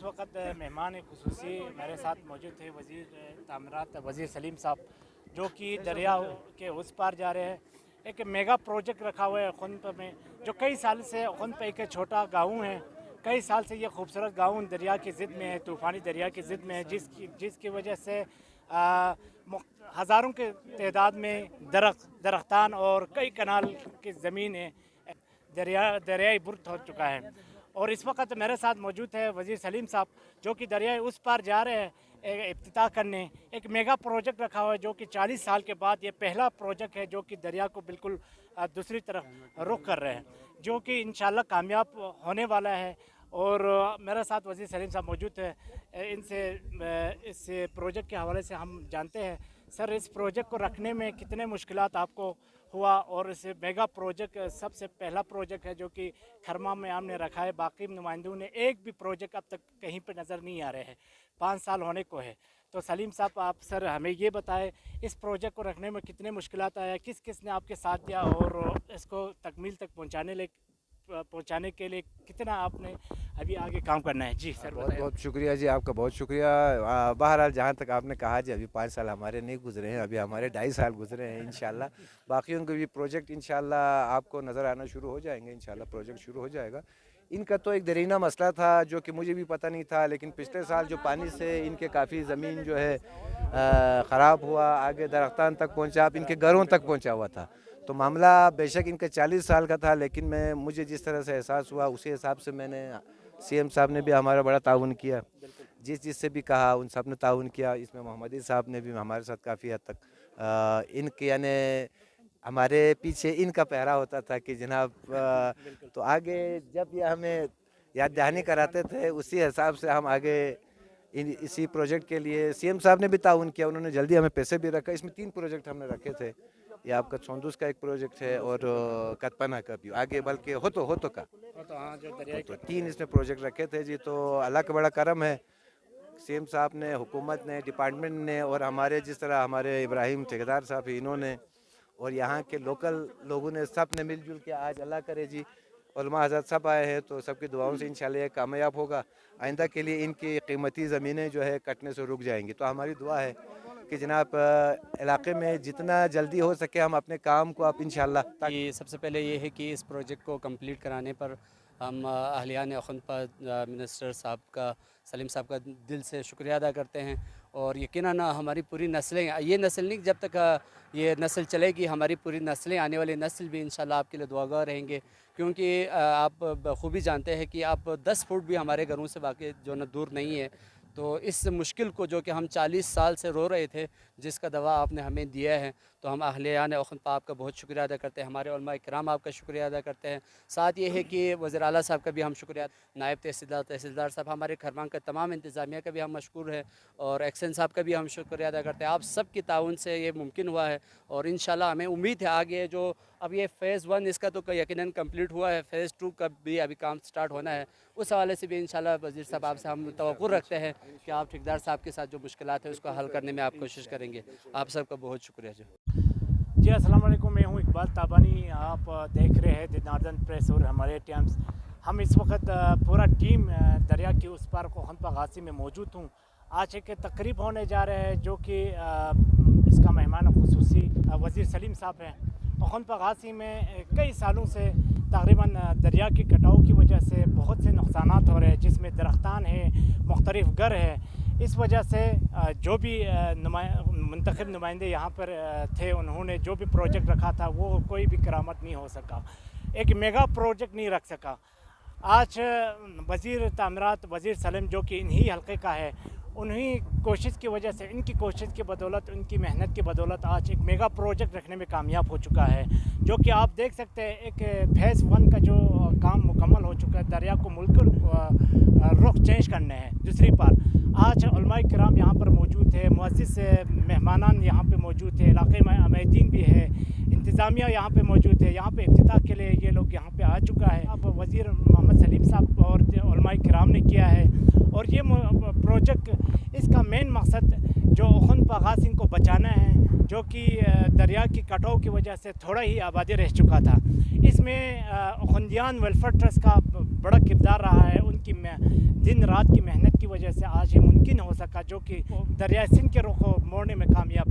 वक्त मेहमान खुसूसी मेरे साथ मौजूद थे वज़ीर तामीरात वज़ीर सलीम साहब, जो कि दरिया के उस पार जा रहे हैं। एक मेगा प्रोजेक्ट रखा हुआ है खुन्प में, जो कई साल से खुन्प एक छोटा गाँव है, कई साल से ये खूबसूरत गाँव दरिया की ज़िद में है, तूफ़ानी दरिया की ज़िद में है, जिसकी वजह से हज़ारों के तादाद में दरख्तान और कई कनाल की ज़मीन है, दरियाई बुर्द हो चुका है। और इस वक्त मेरे साथ मौजूद है वज़ीर सलीम साहब, जो कि दरिया उस पार जा रहे हैं इफ्तिताह करने। एक मेगा प्रोजेक्ट रखा हुआ है, जो कि 40 साल के बाद ये पहला प्रोजेक्ट है जो कि दरिया को बिल्कुल दूसरी तरफ रुख कर रहे हैं, जो कि इंशाल्लाह कामयाब होने वाला है। और मेरे साथ वज़ीर सलीम साहब मौजूद है, इनसे इस प्रोजेक्ट के हवाले से हम जानते हैं। सर, इस प्रोजेक्ट को रखने में कितने मुश्किलात आपको हुआ, और इस मेगा प्रोजेक्ट सबसे पहला प्रोजेक्ट है जो कि खरमा में हमने रखा है, बाकी नुमाइंदों ने एक भी प्रोजेक्ट अब तक कहीं पे नज़र नहीं आ रहे हैं, 5 साल होने को है। तो सलीम साहब, आप सर हमें ये बताएं, इस प्रोजेक्ट को रखने में कितने मुश्किलात आया, किस किस ने आपके साथ दिया, और इसको तकमील तक पहुँचाने के लिए कितना आपने अभी आगे काम करना है? जी सर, बहुत बहुत शुक्रिया जी, आपका बहुत शुक्रिया। बहरहाल जहाँ तक आपने कहा जी, अभी 5 साल हमारे नहीं गुजरे हैं, अभी हमारे 2.5 साल गुजरे हैं। इंशाल्लाह बाकी उनके भी प्रोजेक्ट इंशाल्लाह आपको नज़र आना शुरू हो जाएंगे, इंशाल्लाह प्रोजेक्ट शुरू हो जाएगा। इनका तो एक दरीना मसला था जो कि मुझे भी पता नहीं था, लेकिन पिछले साल जो पानी से इनके काफ़ी ज़मीन जो है ख़राब हुआ, आगे दरख्तान तक पहुँचा, अब इनके घरों तक पहुँचा हुआ था। तो मामला बेशक इनका 40 साल का था, लेकिन मुझे जिस तरह से एहसास हुआ उसी हिसाब से मैंने, सीएम साहब ने भी हमारा बड़ा ताउन किया, जिससे भी कहा उन सब ने ताउन किया। इसमें मोहम्मदी साहब ने भी हमारे साथ काफ़ी हद तक इनके यानी हमारे पीछे इनका पहरा होता था कि जनाब, तो आगे जब ये हमें याद दहानी कराते थे उसी हिसाब से हम आगे इसी प्रोजेक्ट के लिए सीएम साहब ने भी ताउन किया, उन्होंने जल्दी हमें पैसे भी रखा। इसमें 3 प्रोजेक्ट हमने रखे थे, ये आपका सोंदूस का एक प्रोजेक्ट है और कतपना का भी आगे, बल्कि हो तो का तो 3 इसमें प्रोजेक्ट रखे थे जी। तो अल्लाह का बड़ा करम है, सीएम साहब ने, हुकूमत ने, डिपार्टमेंट ने, और हमारे जिस तरह हमारे इब्राहिम ठेकेदार साहब इन्होंने और यहाँ के लोकल लोगों ने, सब ने मिलजुल के आज अल्लाह करे जी उलमा हज़रत सब आए हैं, तो सबकी दुआओं से इंशाल्लाह ये कामयाब होगा। आइंदा के लिए इनकी कीमती ज़मीनें जो है कटने से रुक जाएंगी। तो हमारी दुआ है कि जनाब इलाके में जितना जल्दी हो सके हम अपने काम को आप इंशाल्लाह। सबसे पहले ये है कि इस प्रोजेक्ट को कंप्लीट कराने पर हम अहलियान खुन्पा मिनिस्टर साहब का, सलीम साहब का दिल से शुक्रिया अदा करते हैं। और यकीनन हमारी पूरी नस्लें, ये नस्ल नहीं, जब तक ये नस्ल चलेगी हमारी पूरी नस्लें, आने वाली नस्ल भी इंशाल्लाह आपके लिए दुआगार रहेंगे, क्योंकि आप बखूबी जानते हैं कि आप 10 फुट भी हमारे घरों से बाकी जो न दूर नहीं है। तो इस मुश्किल को जो कि हम 40 साल से रो रहे थे, जिसका दवा आपने हमें दिया है, तो हम अहलियान खुन्पा आपका बहुत शुक्रिया अदा करते हैं, हमारे उलमा इकराम आपका शुक्रिया अदा करते हैं। साथ ये है कि वज़ीर आला साहब का भी हम शुक्रिया, नायब तहसीलदार साहब, हमारे खरमान का तमाम इंतज़ामिया का भी हम मशकूर है, और एक्सन साहब का भी हम शुक्रिया अदा करते हैं। आप सब की ताउन से ये मुमकिन हुआ है, और इंशाल्लाह हमें उम्मीद है आगे जो अब ये फ़ेज़ 1 इसका तो यकीनन कंप्लीट हुआ है, फ़ेज़ 2 का भी अभी काम स्टार्ट होना है। उस हवाले से भी इंशाल्लाह वज़ीर साहब आपसे हम तवक्कुल रखते हैं कि आप ठेकेदार साहब के साथ जो मुश्किलात है उसको हल करने में आप कोशिश करेंगे। आप सबका बहुत शुक्रिया जी। अस्सलाम वालेकुम, मैं हूँ इकबाल ताबानी, आप देख रहे हैं द नॉर्दर्न प्रेस और हमारे टाइम्स। हम इस वक्त पूरा टीम दरिया के उस पार खुन्पा गासी में मौजूद हूँ। आज एक तकरीब होने जा रहे हैं, जो कि इसका मेहमान खुसूसी वज़ीर सलीम साहब हैं। खुन्पा गासी में कई सालों से तकरीबन दरिया के कटाव की वजह से बहुत से नुकसानात हो रहे हैं, जिसमें दरख्तान है, मुख्तलिफ घर है। इस वजह से जो भी मुंतखब नुमाइंदे यहाँ पर थे, उन्होंने जो भी प्रोजेक्ट रखा था वो कोई भी करामत नहीं हो सका, एक मेगा प्रोजेक्ट नहीं रख सका। आज वज़ीर तामीरात वज़ीर सलीम, जो कि इन्हीं हल्के का है, उन्हीं कोशिश की वजह से, इनकी कोशिश की बदौलत, उनकी मेहनत की बदौलत आज एक मेगा प्रोजेक्ट रखने में कामयाब हो चुका है, जो कि आप देख सकते हैं एक फ़ेज़ 1 का जो काम मुकम्मल हो चुका है। दरिया को मुल्क रुख चेंज करने हैं दूसरी पार। आज उलमा किराम यहाँ पर मौजूद है, मुअज़्ज़िज़ मेहमानान यहाँ पे मौजूद है, इलाक़े में अमीदीन भी है, इंतज़ामिया यहाँ पे मौजूद है। यहाँ पे इफ्तिताह के लिए ये लोग यहाँ पे आ चुका है। अब वज़ीर मोहम्मद सलीम साहब और उलमा किराम ने किया है, और ये प्रोजेक्ट, इसका मेन मकसद जो खुन्पा गासी को बचाना है, जो कि दरिया की कटाव की वजह से थोड़ा ही आबादी रह चुका था। इसमें खुंदियान वेलफेयर ट्रस्ट का बड़ा किरदार रहा है। की दिन रात की मेहनत की वजह से आज ये मुमकिन हो सका, जो कि दरिया सिंध के रुख को मोड़ने में कामयाब